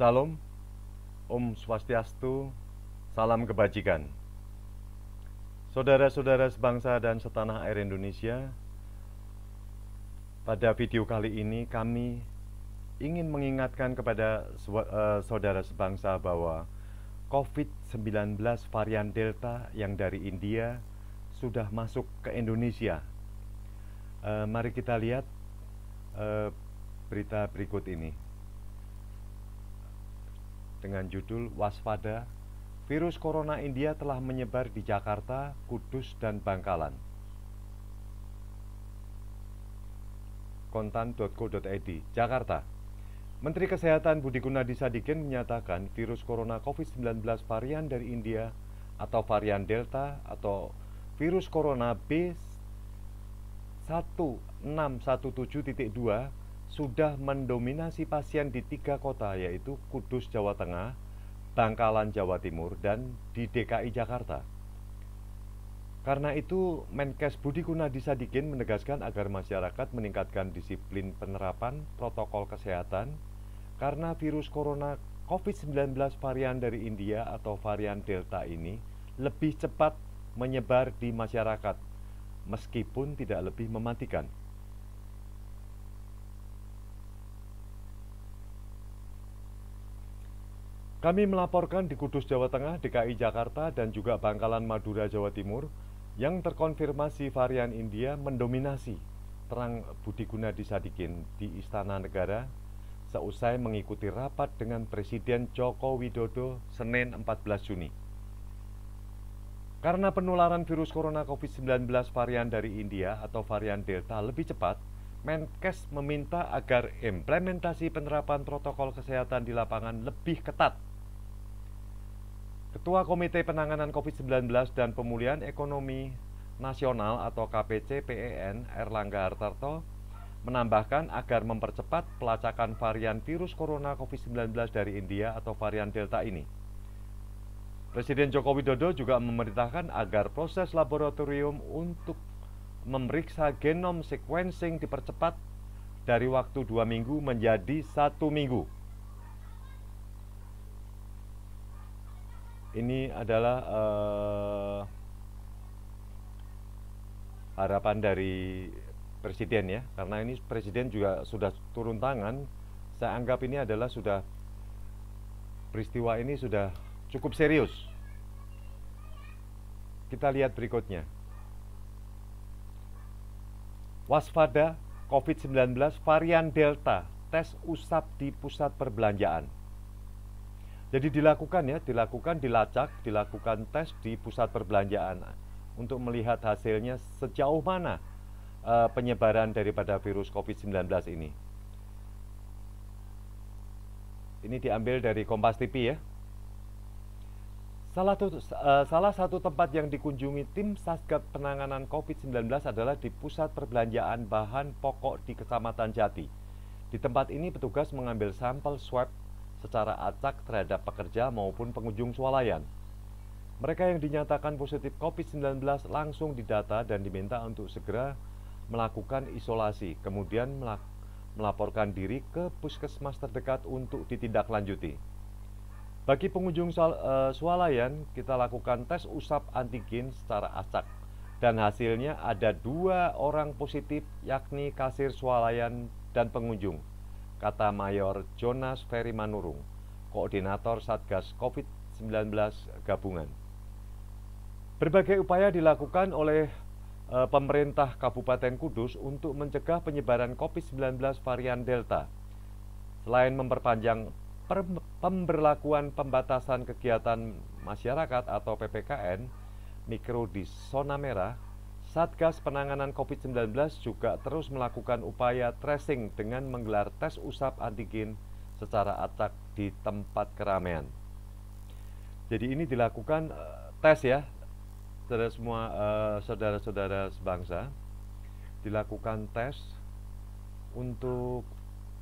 Salam, Om Swastiastu, salam kebajikan. Saudara-saudara sebangsa dan setanah air Indonesia, pada video kali ini kami ingin mengingatkan kepada saudara sebangsa bahwa COVID-19 varian Delta yang dari India sudah masuk ke Indonesia. Mari kita lihat berita berikut ini dengan judul Waspada, virus corona India telah menyebar di Jakarta, Kudus, dan Bangkalan. Kontan.co.id, Jakarta. Menteri Kesehatan Budi Gunadi Sadikin menyatakan virus corona COVID-19 varian dari India atau varian Delta atau virus corona B1617.2 sudah mendominasi pasien di 3 kota, yaitu Kudus, Jawa Tengah, Bangkalan, Jawa Timur, dan di DKI Jakarta. Karena itu, Menkes Budi Gunadi Sadikin menegaskan agar masyarakat meningkatkan disiplin penerapan protokol kesehatan karena virus corona COVID-19 varian dari India atau varian Delta ini lebih cepat menyebar di masyarakat, meskipun tidak lebih mematikan. Kami melaporkan di Kudus, Jawa Tengah, DKI Jakarta, dan juga Bangkalan, Madura, Jawa Timur yang terkonfirmasi varian India mendominasi, terang Budi Gunadi Sadikin di Istana Negara seusai mengikuti rapat dengan Presiden Joko Widodo Senin 14 Juni. Karena penularan virus corona COVID-19 varian dari India atau varian Delta lebih cepat, Menkes meminta agar implementasi penerapan protokol kesehatan di lapangan lebih ketat. Ketua Komite Penanganan COVID-19 dan Pemulihan Ekonomi Nasional atau KPCPEN Erlangga Hartarto menambahkan agar mempercepat pelacakan varian virus corona COVID-19 dari India atau varian Delta ini. Presiden Joko Widodo juga memerintahkan agar proses laboratorium untuk memeriksa genom sequencing dipercepat dari waktu 2 minggu menjadi 1 minggu. Ini adalah harapan dari Presiden ya, karena ini Presiden juga sudah turun tangan. Saya anggap ini adalah peristiwa ini sudah cukup serius. Kita lihat berikutnya. Waspada COVID-19 varian Delta, tes usap di pusat perbelanjaan. Jadi dilacak, dilakukan tes di pusat perbelanjaan untuk melihat hasilnya sejauh mana penyebaran daripada virus COVID-19 ini. Ini diambil dari Kompas TV ya. Salah satu tempat yang dikunjungi tim Satgas Penanganan COVID-19 adalah di pusat perbelanjaan bahan pokok di Kecamatan Jati. Di tempat ini petugas mengambil sampel swab secara acak terhadap pekerja maupun pengunjung swalayan. Mereka yang dinyatakan positif COVID-19 langsung didata dan diminta untuk segera melakukan isolasi, kemudian melaporkan diri ke puskesmas terdekat untuk ditindaklanjuti. Bagi pengunjung swalayan, kita lakukan tes usap antigen secara acak dan hasilnya ada 2 orang positif, yakni kasir swalayan dan pengunjung, kata Mayor Jonas Ferry Manurung, Koordinator Satgas COVID-19 Gabungan. Berbagai upaya dilakukan oleh pemerintah Kabupaten Kudus untuk mencegah penyebaran COVID-19 varian Delta. Selain memperpanjang pemberlakuan pembatasan kegiatan masyarakat atau PPKN mikro di zona merah, Satgas Penanganan COVID-19 juga terus melakukan upaya tracing dengan menggelar tes usap antigen secara acak di tempat keramaian. Jadi ini dilakukan tes ya, semua saudara-saudara sebangsa, dilakukan tes untuk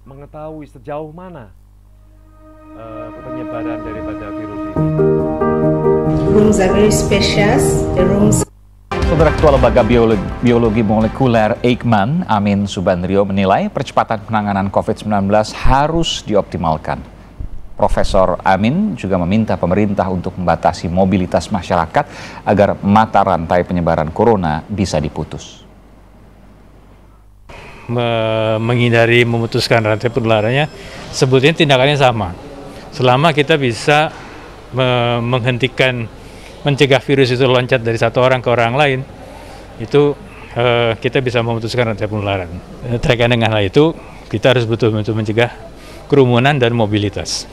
mengetahui sejauh mana penyebaran daripada virus ini. Rooms are very spacious. The rooms. Saudara Ketua Lembaga Biologi Molekuler Eijkman, Amin Subandrio menilai percepatan penanganan COVID-19 harus dioptimalkan. Profesor Amin juga meminta pemerintah untuk membatasi mobilitas masyarakat agar mata rantai penyebaran corona bisa diputus. Menghindari memutuskan rantai penularannya, sebetulnya tindakannya sama. Selama kita bisa menghentikan, mencegah virus itu loncat dari satu orang ke orang lain, itu kita bisa memutuskan rantai penularan. Terkait dengan hal itu, kita harus betul-betul mencegah kerumunan dan mobilitas.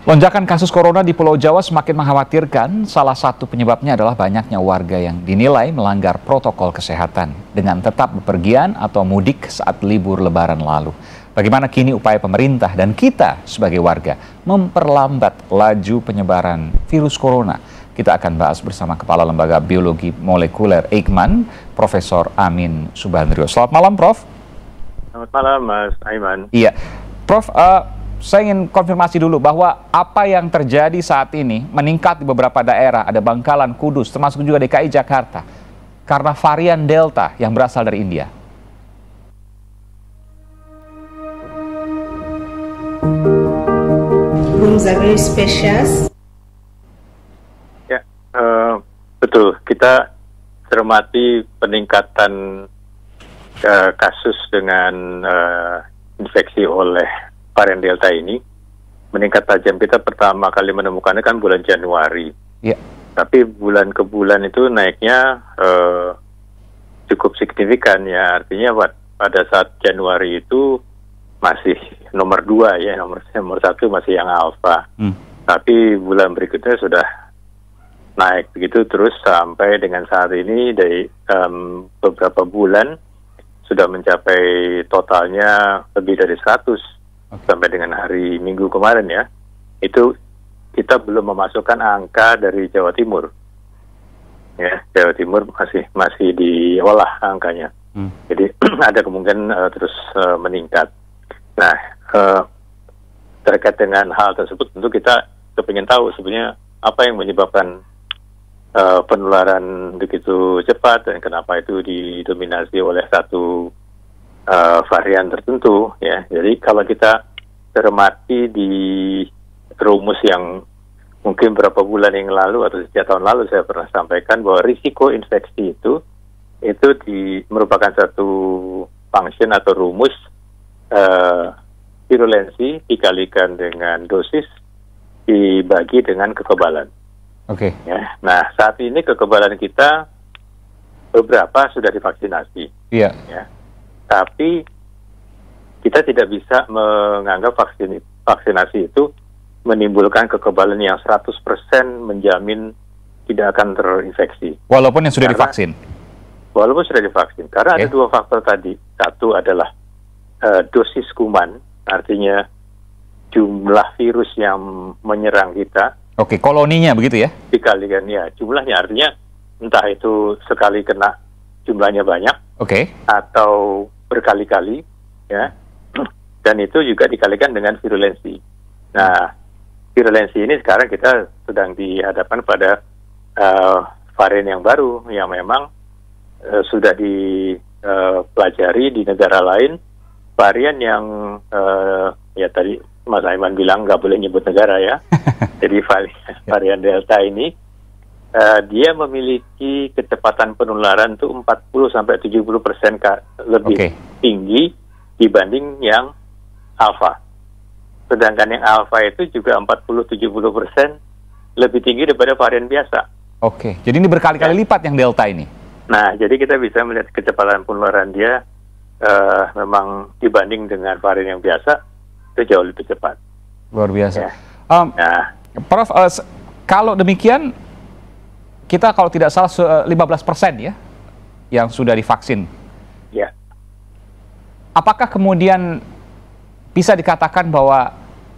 Lonjakan kasus corona di Pulau Jawa semakin mengkhawatirkan. Salah satu penyebabnya adalah banyaknya warga yang dinilai melanggar protokol kesehatan dengan tetap bepergian atau mudik saat libur Lebaran lalu. Bagaimana kini upaya pemerintah dan kita sebagai warga memperlambat laju penyebaran virus corona? Kita akan bahas bersama Kepala Lembaga Biologi Molekuler Eijkman, Profesor Amin Subandrio. Selamat malam, Prof. Selamat malam, Mas Aiman. Iya, Prof. Saya ingin konfirmasi dulu bahwa apa yang terjadi saat ini meningkat di beberapa daerah, ada Bangkalan, Kudus, termasuk juga DKI Jakarta, karena varian Delta yang berasal dari India. Rooms are very spacious. Ya, betul. Kita cermati peningkatan kasus dengan infeksi oleh varian Delta ini meningkat tajam. Kita pertama kali menemukannya kan bulan Januari. Ya. Tapi bulan ke bulan itu naiknya cukup signifikan ya. Artinya pada saat Januari itu masih nomor 2 ya, nomor 1 masih yang alfa. Tapi bulan berikutnya sudah naik begitu terus sampai dengan saat ini dari beberapa bulan sudah mencapai totalnya lebih dari 100. Sampai dengan hari Minggu kemarin ya, itu kita belum memasukkan angka dari Jawa Timur. Ya, Jawa Timur masih diolah angkanya. Jadi ada kemungkinan terus meningkat. Nah, terkait dengan hal tersebut tentu kita kepingin tahu sebenarnya apa yang menyebabkan penularan begitu cepat dan kenapa itu didominasi oleh satu varian tertentu ya. Jadi kalau kita cermati di rumus yang mungkin beberapa bulan yang lalu atau sejak tahun lalu saya pernah sampaikan bahwa risiko infeksi itu merupakan satu function atau rumus virulensi dikalikan dengan dosis dibagi dengan kekebalan. Oke. Ya. Nah, saat ini kekebalan kita beberapa sudah divaksinasi. Iya. Ya. Tapi kita tidak bisa menganggap vaksinasi itu menimbulkan kekebalan yang 100% menjamin tidak akan terinfeksi. Walaupun yang sudah divaksin? Walaupun sudah divaksin. Karena ada dua faktor tadi. Satu adalah dosis kuman, artinya jumlah virus yang menyerang kita. Oke, koloninya begitu ya? Dikalikan ya, jumlahnya artinya entah itu sekali kena jumlahnya banyak. Oke. Atau berkali-kali, ya, dan itu juga dikalikan dengan virulensi. Nah, virulensi ini sekarang kita sedang dihadapkan pada varian yang baru yang memang sudah dipelajari di negara lain, varian yang ya tadi Mas Aiman bilang nggak boleh nyebut negara ya. Jadi varian Delta ini dia memiliki kecepatan penularan itu 40-70% lebih tinggi dibanding yang alfa. Sedangkan yang alfa itu juga 40-70% lebih tinggi daripada varian biasa. Oke, jadi ini berkali-kali lipat yang Delta ini. Nah, jadi kita bisa melihat kecepatan penularan dia memang dibanding dengan varian yang biasa itu jauh lebih cepat. Luar biasa. Ya. Prof, kalau demikian kita kalau tidak salah 15% ya yang sudah divaksin. Ya. Apakah kemudian bisa dikatakan bahwa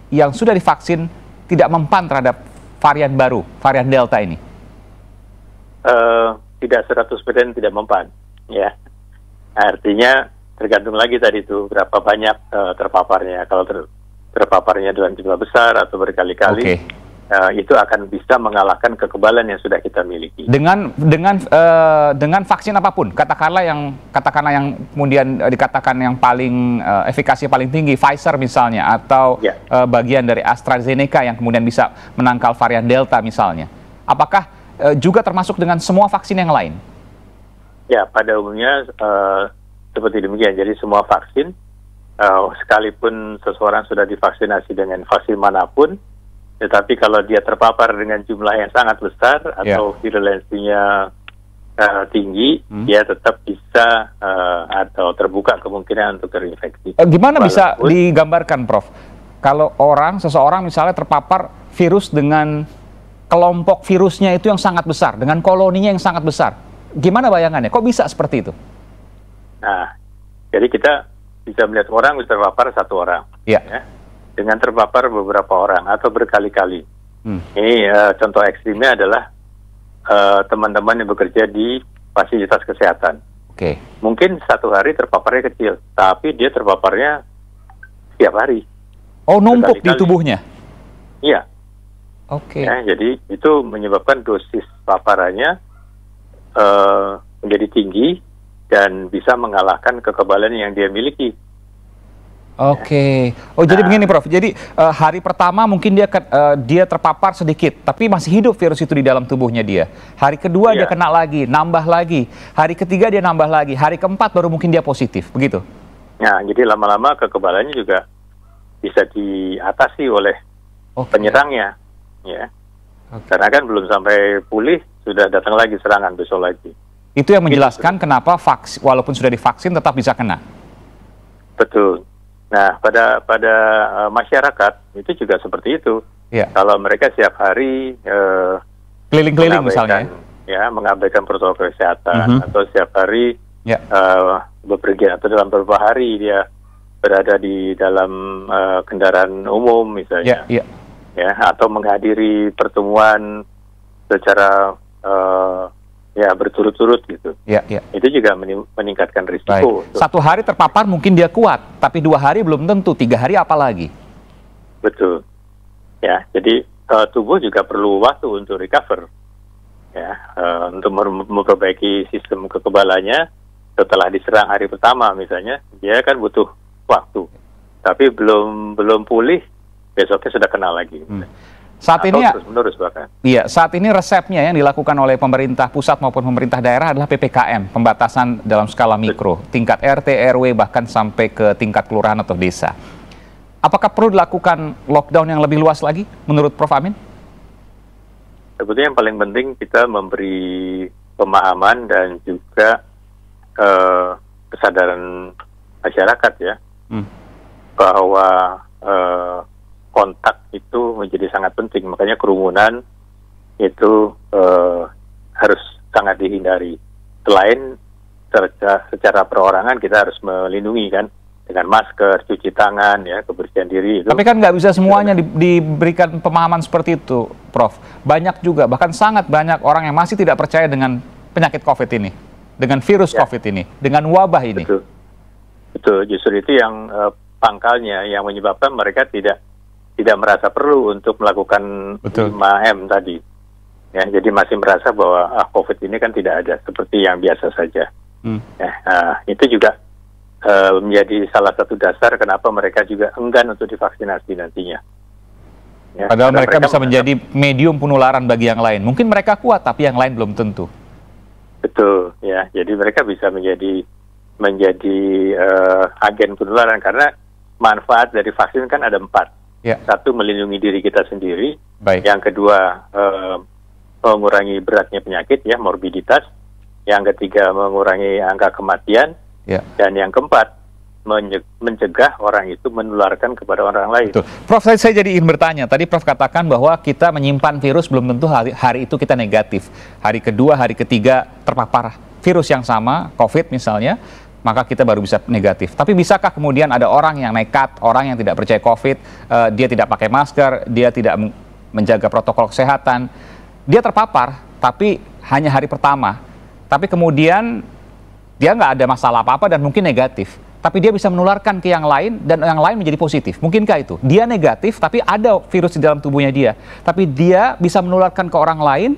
yang sudah divaksin tidak mempan terhadap varian baru, varian Delta ini? Tidak 100% tidak mempan. Ya. Artinya tergantung lagi tadi itu berapa banyak terpaparnya. Kalau terpaparnya dalam jumlah besar atau berkali-kali, itu akan bisa mengalahkan kekebalan yang sudah kita miliki. Dengan vaksin apapun, katakanlah yang kemudian dikatakan yang paling efikasi paling tinggi, Pfizer misalnya, atau bagian dari AstraZeneca yang kemudian bisa menangkal varian Delta misalnya. Apakah juga termasuk dengan semua vaksin yang lain? Ya, pada umumnya seperti demikian. Jadi semua vaksin, sekalipun seseorang sudah divaksinasi dengan vaksin manapun, tetapi kalau dia terpapar dengan jumlah yang sangat besar atau virulensinya tinggi, dia tetap bisa atau terbuka kemungkinan untuk terinfeksi. Gimana bisa digambarkan, Prof? Kalau seseorang misalnya terpapar virus dengan kelompok virusnya itu yang sangat besar, dengan koloninya yang sangat besar, gimana bayangannya? Kok bisa seperti itu? Nah, jadi kita bisa melihat orang bisa terpapar satu orang, ya, dengan terpapar beberapa orang atau berkali-kali. Ini contoh ekstrimnya adalah teman-teman yang bekerja di fasilitas kesehatan. Mungkin satu hari terpaparnya kecil, tapi dia terpaparnya setiap hari. Oh, numpuk di tubuhnya? Iya. Ya, jadi itu menyebabkan dosis paparannya menjadi tinggi dan bisa mengalahkan kekebalan yang dia miliki. Oh, jadi begini, Prof. Jadi hari pertama mungkin dia terpapar sedikit, tapi masih hidup virus itu di dalam tubuhnya dia. Hari kedua dia kena lagi, nambah lagi. Hari ketiga dia nambah lagi. Hari keempat baru mungkin dia positif, begitu? Nah, jadi lama-lama kekebalannya juga bisa diatasi oleh penyerangnya, ya. Karena kan belum sampai pulih sudah datang lagi serangan besok lagi. Itu yang menjelaskan kenapa walaupun sudah divaksin tetap bisa kena. Betul. Nah, pada masyarakat itu juga seperti itu. Kalau mereka setiap hari keliling-keliling misalnya, mengabaikan protokol kesehatan, atau setiap hari bepergian atau dalam beberapa hari dia berada di dalam kendaraan umum misalnya, atau menghadiri pertemuan secara berturut-turut gitu. Itu juga meningkatkan risiko. Satu hari terpapar mungkin dia kuat, tapi 2 hari belum tentu, 3 hari apalagi. Betul. Ya, jadi tubuh juga perlu waktu untuk recover, untuk memperbaiki sistem kekebalannya. Setelah diserang hari pertama misalnya, dia kan butuh waktu, tapi belum pulih, besoknya sudah kena lagi. Saat ini terus-menerus bahkan. Iya, saat ini resepnya yang dilakukan oleh pemerintah pusat maupun pemerintah daerah adalah PPKM, pembatasan dalam skala mikro, tingkat RT, RW, bahkan sampai ke tingkat kelurahan atau desa. Apakah perlu dilakukan lockdown yang lebih luas lagi menurut Prof. Amin? Sebetulnya yang paling penting kita memberi pemahaman dan juga kesadaran masyarakat ya, bahwa kontak itu menjadi sangat penting, makanya kerumunan itu harus sangat dihindari. Selain secara perorangan kita harus melindungi kan, dengan masker, cuci tangan, ya, kebersihan diri. Itu. Tapi kan nggak bisa semuanya diberikan pemahaman seperti itu, Prof. Banyak juga, bahkan sangat banyak orang yang masih tidak percaya dengan penyakit COVID ini, dengan virus COVID ini, dengan wabah ini. Betul, justru itu yang pangkalnya yang menyebabkan mereka tidak merasa perlu untuk melakukan 5M tadi. Ya, jadi masih merasa bahwa COVID ini kan tidak ada, seperti yang biasa saja. Itu juga menjadi salah satu dasar kenapa mereka juga enggan untuk divaksinasi nantinya. Ya, padahal mereka bisa menjadi medium penularan bagi yang lain. Mungkin mereka kuat, tapi yang lain belum tentu. Betul, ya. Jadi mereka bisa menjadi agen penularan karena manfaat dari vaksin kan ada 4. Satu, melindungi diri kita sendiri. Yang kedua, mengurangi beratnya penyakit, ya, morbiditas. Yang ketiga, mengurangi angka kematian. Dan yang keempat, mencegah orang itu menularkan kepada orang lain. Betul. Prof, saya jadi ingin bertanya. Tadi Prof katakan bahwa kita menyimpan virus belum tentu hari itu kita negatif. Hari kedua, hari ketiga terpapar virus yang sama, COVID misalnya, maka kita baru bisa negatif. Tapi bisakah kemudian ada orang yang nekat, orang yang tidak percaya COVID, dia tidak pakai masker, dia tidak menjaga protokol kesehatan, dia terpapar, tapi hanya hari pertama. Tapi kemudian dia nggak ada masalah apa-apa dan mungkin negatif. tapi dia bisa menularkan ke yang lain dan yang lain menjadi positif. Mungkinkah itu? Dia negatif, tapi ada virus di dalam tubuhnya dia. Tapi dia bisa menularkan ke orang lain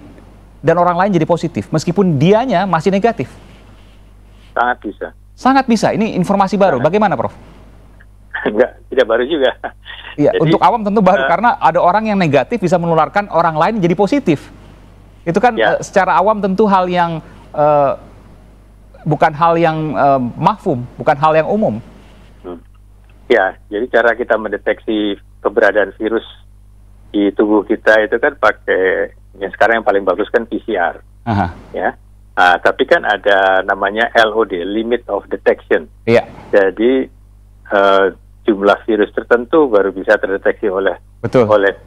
dan orang lain jadi positif, meskipun dianya masih negatif. Sangat bisa. Sangat bisa. Ini informasi baru. Bagaimana, Prof? Enggak, tidak baru juga. Iya, Jadi, untuk awam tentu baru karena ada orang yang negatif bisa menularkan orang lain jadi positif. Itu kan secara awam tentu hal yang bukan hal yang mafhum, bukan hal yang umum. Ya, jadi cara kita mendeteksi keberadaan virus di tubuh kita itu kan pakai, yang sekarang yang paling bagus kan PCR. Aha. Ya. Nah, tapi kan ada namanya LOD, Limit of Detection. Iya. Jadi jumlah virus tertentu baru bisa terdeteksi oleh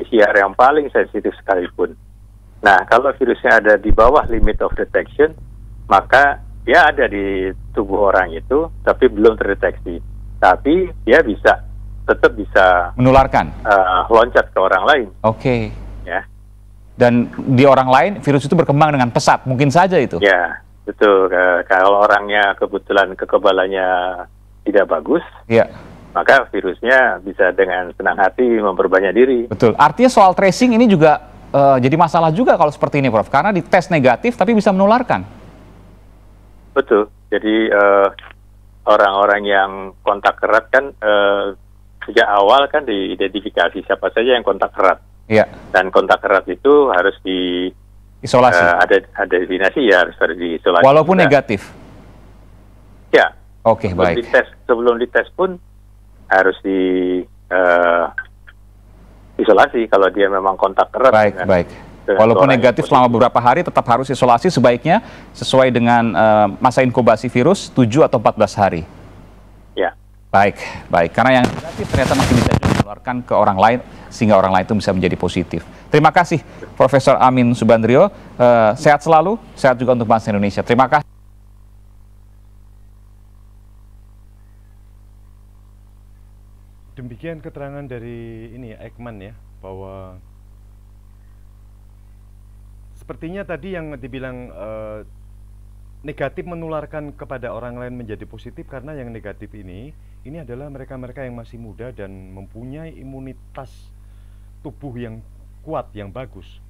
PCR yang paling sensitif sekalipun. Nah, kalau virusnya ada di bawah limit of detection, maka dia ada di tubuh orang itu, tapi belum terdeteksi. Tapi dia tetap bisa menularkan, loncat ke orang lain. Oke. Ya. Dan di orang lain virus itu berkembang dengan pesat, mungkin saja itu. Ya, betul. Kalau orangnya kebetulan kekebalannya tidak bagus, maka virusnya bisa dengan senang hati memperbanyak diri. Betul. Artinya soal tracing ini juga jadi masalah juga kalau seperti ini, Prof. Karena dites negatif tapi bisa menularkan. Betul. Jadi orang-orang yang kontak erat kan sejak awal kan diidentifikasi siapa saja yang kontak erat. Iya. Dan kontak erat itu harus isolasi. Ada definisi ya, harus diisolasi. Walaupun negatif. Ya. Oke, baik. Sebelum dites pun harus isolasi kalau dia memang kontak erat. Baik. Walaupun negatif selama beberapa hari tetap harus isolasi, sebaiknya sesuai dengan masa inkubasi virus 7 atau 14 hari. Ya. Baik. Karena yang negatif ternyata masih bisa juga menularkan ke orang lain sehingga orang lain itu bisa menjadi positif. Terima kasih Profesor Amin Subandrio. Sehat selalu, sehat juga untuk bangsa Indonesia. Terima kasih. Demikian keterangan dari Ekman ya, bahwa sepertinya tadi yang dibilang negatif menularkan kepada orang lain menjadi positif, karena yang negatif ini adalah mereka-mereka yang masih muda dan mempunyai imunitas tubuh yang kuat, yang bagus,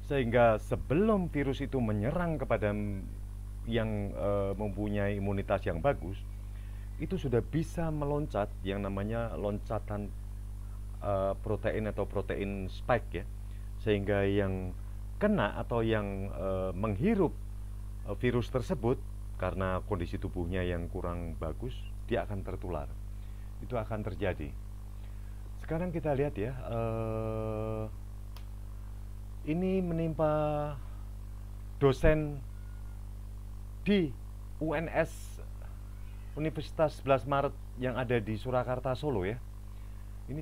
sehingga sebelum virus itu menyerang kepada yang mempunyai imunitas yang bagus, itu sudah bisa meloncat yang namanya loncatan protein atau protein spike ya, sehingga yang kena atau yang menghirup virus tersebut karena kondisi tubuhnya yang kurang bagus, dia akan tertular. Itu akan terjadi. Sekarang kita lihat ya, ini menimpa dosen di UNS Universitas 11 Maret yang ada di Surakarta, Solo ya. Ini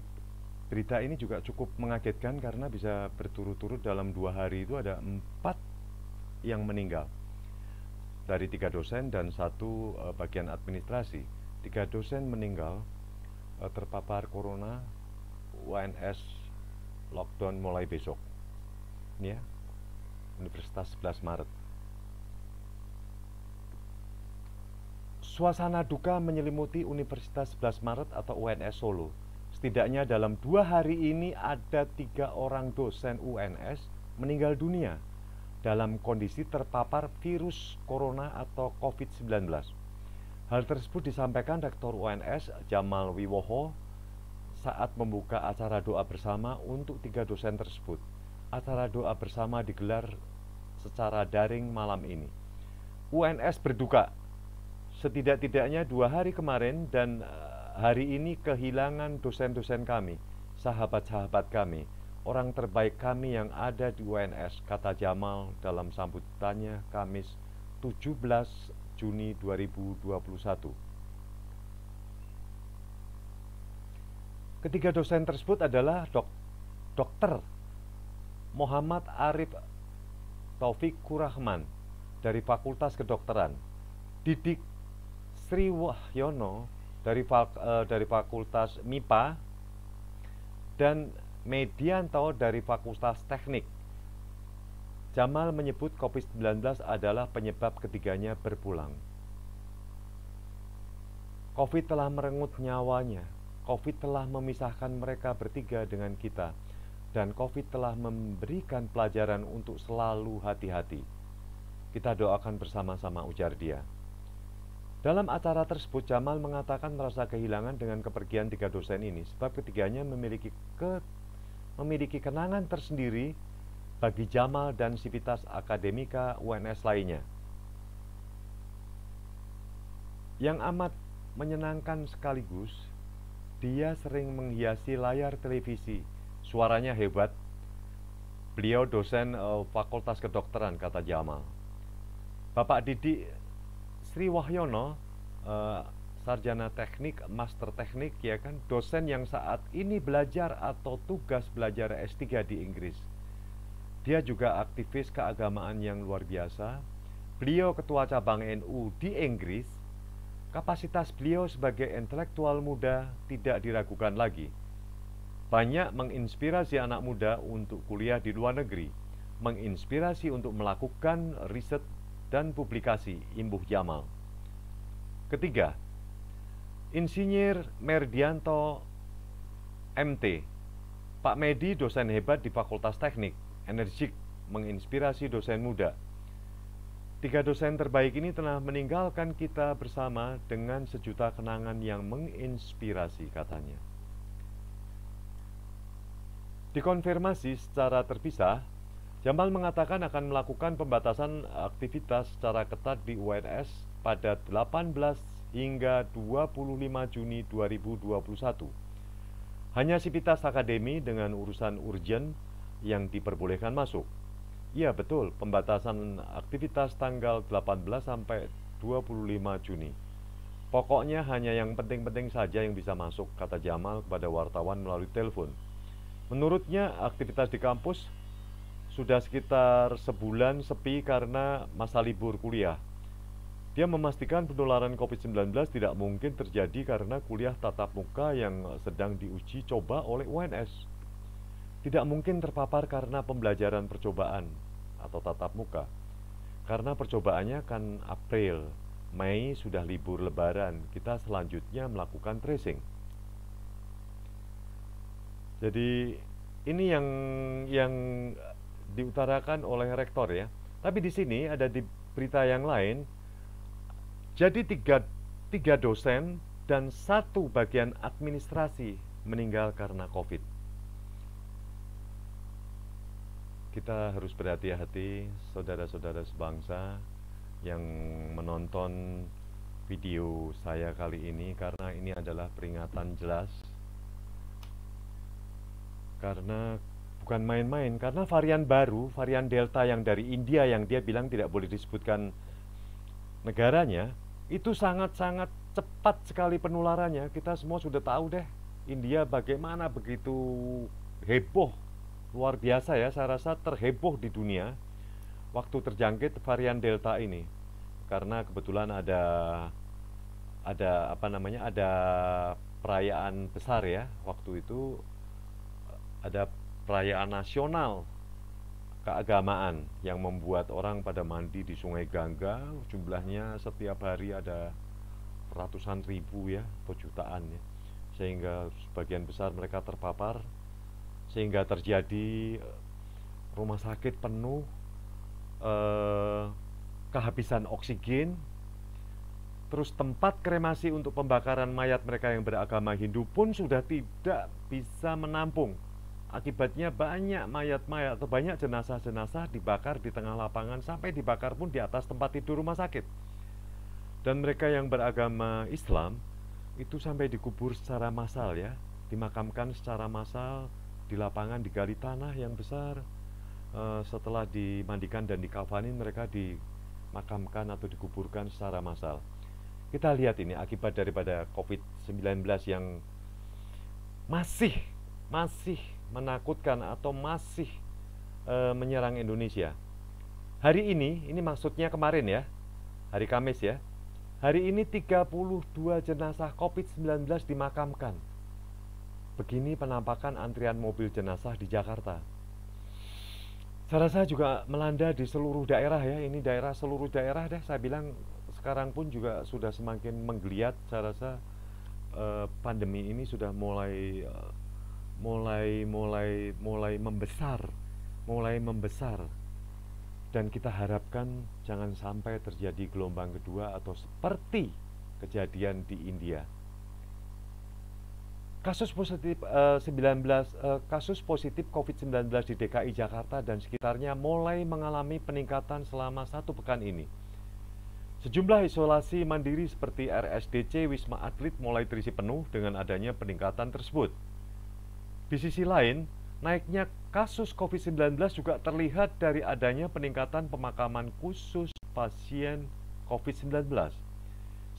berita ini juga cukup mengagetkan karena bisa berturut-turut dalam 2 hari itu ada 4 yang meninggal. Dari 3 dosen dan 1 bagian administrasi. 3 dosen meninggal terpapar corona. UNS lockdown mulai besok. Ini ya. Universitas 11 Maret. Suasana duka menyelimuti Universitas 11 Maret atau UNS Solo. Setidaknya dalam 2 hari ini ada 3 orang dosen UNS meninggal dunia dalam kondisi terpapar virus corona atau COVID-19. Hal tersebut disampaikan Rektor UNS Jamal Wiwoho saat membuka acara doa bersama untuk 3 dosen tersebut. Acara doa bersama digelar secara daring malam ini. UNS berduka. Setidak-tidaknya 2 hari kemarin dan hari ini kehilangan dosen-dosen kami, sahabat-sahabat kami, orang terbaik kami yang ada di UNS, kata Jamal dalam sambutannya Kamis 17 Juni 2021. Ketiga dosen tersebut adalah Dr. Muhammad Arif Taufik Kurahman dari Fakultas Kedokteran, Didik Sri Wahyono dari Fakultas MIPA, dan Medianto dari Fakultas Teknik. Jamal menyebut COVID-19 adalah penyebab ketiganya berpulang. COVID telah merenggut nyawanya. COVID telah memisahkan mereka bertiga dengan kita. Dan COVID telah memberikan pelajaran untuk selalu hati-hati. Kita doakan bersama-sama, ujar dia. Dalam acara tersebut, Jamal mengatakan merasa kehilangan dengan kepergian 3 dosen ini, sebab ketiganya memiliki kenangan tersendiri bagi Jamal dan sivitas akademika UNS lainnya. Yang amat menyenangkan sekaligus, dia sering menghiasi layar televisi. Suaranya hebat. Beliau dosen Fakultas Kedokteran, kata Jamal. Bapak Didik Sri Wahyono, sarjana teknik, master teknik, ya kan, dosen yang saat ini belajar atau tugas belajar S3 di Inggris. Dia juga aktivis keagamaan yang luar biasa. Beliau ketua cabang NU di Inggris. Kapasitas beliau sebagai intelektual muda tidak diragukan lagi. Banyak menginspirasi anak muda untuk kuliah di luar negeri, menginspirasi untuk melakukan riset dan publikasi, imbuh Jamal. Ketiga, Insinyur Merdianto MT. Pak Medi dosen hebat di Fakultas Teknik, energik, menginspirasi dosen muda. 3 dosen terbaik ini telah meninggalkan kita bersama dengan sejuta kenangan yang menginspirasi, katanya. Dikonfirmasi secara terpisah, Jamal mengatakan akan melakukan pembatasan aktivitas secara ketat di UNS pada 18 hingga 25 Juni 2021. Hanya sivitas akademi dengan urusan urgen yang diperbolehkan masuk. Iya betul, pembatasan aktivitas tanggal 18 sampai 25 Juni. Pokoknya hanya yang penting-penting saja yang bisa masuk, kata Jamal kepada wartawan melalui telepon. Menurutnya, aktivitas di kampus sudah sekitar sebulan sepi karena masa libur kuliah. Dia memastikan penularan COVID-19 tidak mungkin terjadi karena kuliah tatap muka yang sedang diuji coba oleh UNS. Tidak mungkin terpapar karena pembelajaran percobaan atau tatap muka. Karena percobaannya kan April, Mei sudah libur lebaran, kita selanjutnya melakukan tracing. Jadi ini yang diutarakan oleh rektor ya. Tapi di sini ada di berita yang lain. Jadi tiga dosen dan 1 bagian administrasi meninggal karena COVID. Kita harus berhati-hati, saudara-saudara sebangsa yang menonton video saya kali ini, karena ini adalah peringatan jelas. Karena bukan main-main, karena varian baru, varian Delta yang dari India yang dia bilang tidak boleh disebutkan negaranya, itu sangat-sangat cepat sekali penularannya. Kita semua sudah tahu deh, India bagaimana begitu heboh, luar biasa ya, saya rasa terheboh di dunia waktu terjangkit varian Delta ini. Karena kebetulan ada perayaan besar ya, waktu itu ada perayaan nasional keagamaan yang membuat orang pada mandi di Sungai Gangga. Jumlahnya setiap hari ada ratusan ribu ya, atau jutaan ya, sehingga sebagian besar mereka terpapar, sehingga terjadi rumah sakit penuh, kehabisan oksigen. Terus tempat kremasi untuk pembakaran mayat mereka yang beragama Hindu pun sudah tidak bisa menampung. Akibatnya banyak mayat-mayat atau banyak jenazah-jenazah dibakar di tengah lapangan, sampai dibakar pun di atas tempat tidur rumah sakit. Dan mereka yang beragama Islam itu sampai dikubur secara massal ya, dimakamkan secara massal di lapangan, digali tanah yang besar. Setelah dimandikan dan dikafanin, mereka dimakamkan atau dikuburkan secara massal. Kita lihat ini akibat daripada COVID-19 yang masih menakutkan atau masih menyerang Indonesia. Hari ini maksudnya kemarin ya, hari Kamis ya. Hari ini 32 jenazah COVID-19 dimakamkan. Begini penampakan antrian mobil jenazah di Jakarta. Saya rasa juga melanda di seluruh daerah ya. Ini seluruh daerah deh, saya bilang sekarang pun juga sudah semakin menggeliat. Saya rasa pandemi ini sudah mulai membesar, dan kita harapkan jangan sampai terjadi gelombang kedua atau seperti kejadian di India. Kasus positif COVID-19 di DKI Jakarta dan sekitarnya mulai mengalami peningkatan selama 1 pekan ini. Sejumlah isolasi mandiri seperti RSDC Wisma Atlet mulai terisi penuh dengan adanya peningkatan tersebut. Di sisi lain, naiknya kasus COVID-19 juga terlihat dari adanya peningkatan pemakaman khusus pasien COVID-19,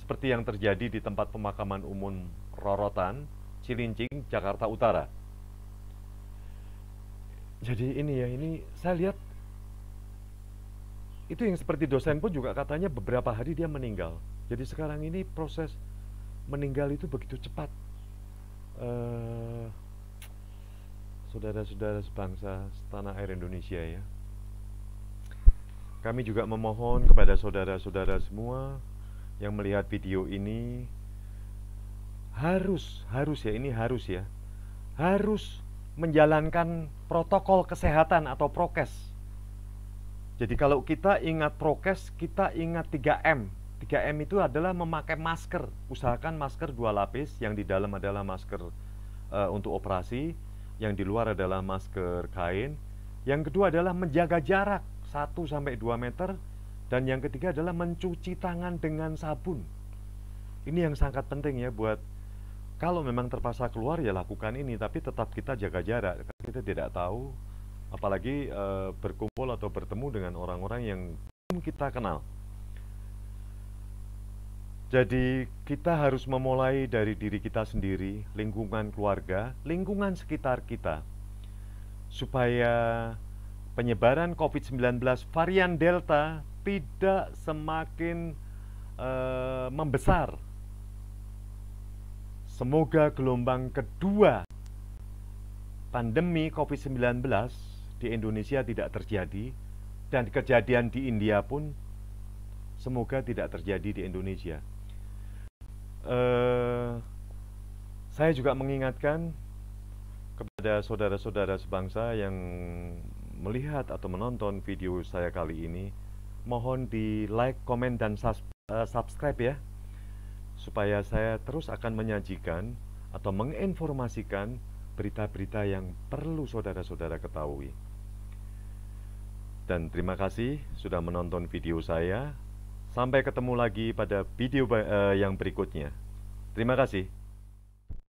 seperti yang terjadi di tempat pemakaman umum Rorotan, Cilincing, Jakarta Utara. Jadi ini saya lihat itu yang seperti dosen pun juga katanya beberapa hari dia meninggal. Jadi sekarang ini proses meninggal itu begitu cepat. Saudara-saudara sebangsa setanah air Indonesia ya. Kami juga memohon kepada saudara-saudara semua yang melihat video ini harus menjalankan protokol kesehatan atau prokes. Jadi kalau kita ingat prokes, kita ingat 3M. 3M itu adalah memakai masker. Usahakan masker 2 lapis, yang di dalam adalah masker untuk operasi, yang di luar adalah masker kain. Yang kedua adalah menjaga jarak 1-2 meter, dan yang ketiga adalah mencuci tangan dengan sabun. Ini yang sangat penting ya, buat kalau memang terpaksa keluar ya lakukan ini, tapi tetap kita jaga jarak. Kita tidak tahu, apalagi berkumpul atau bertemu dengan orang-orang yang belum kita kenal. Jadi kita harus memulai dari diri kita sendiri, lingkungan keluarga, lingkungan sekitar kita, supaya penyebaran COVID-19 varian Delta tidak semakin membesar. Semoga gelombang kedua pandemi COVID-19 di Indonesia tidak terjadi, dan kejadian di India pun semoga tidak terjadi di Indonesia. Saya juga mengingatkan kepada saudara-saudara sebangsa yang melihat atau menonton video saya kali ini, mohon di like, komen, dan subscribe ya, supaya saya terus akan menyajikan atau menginformasikan berita-berita yang perlu saudara-saudara ketahui. Dan terima kasih sudah menonton video saya. Sampai ketemu lagi pada video yang berikutnya. Terima kasih.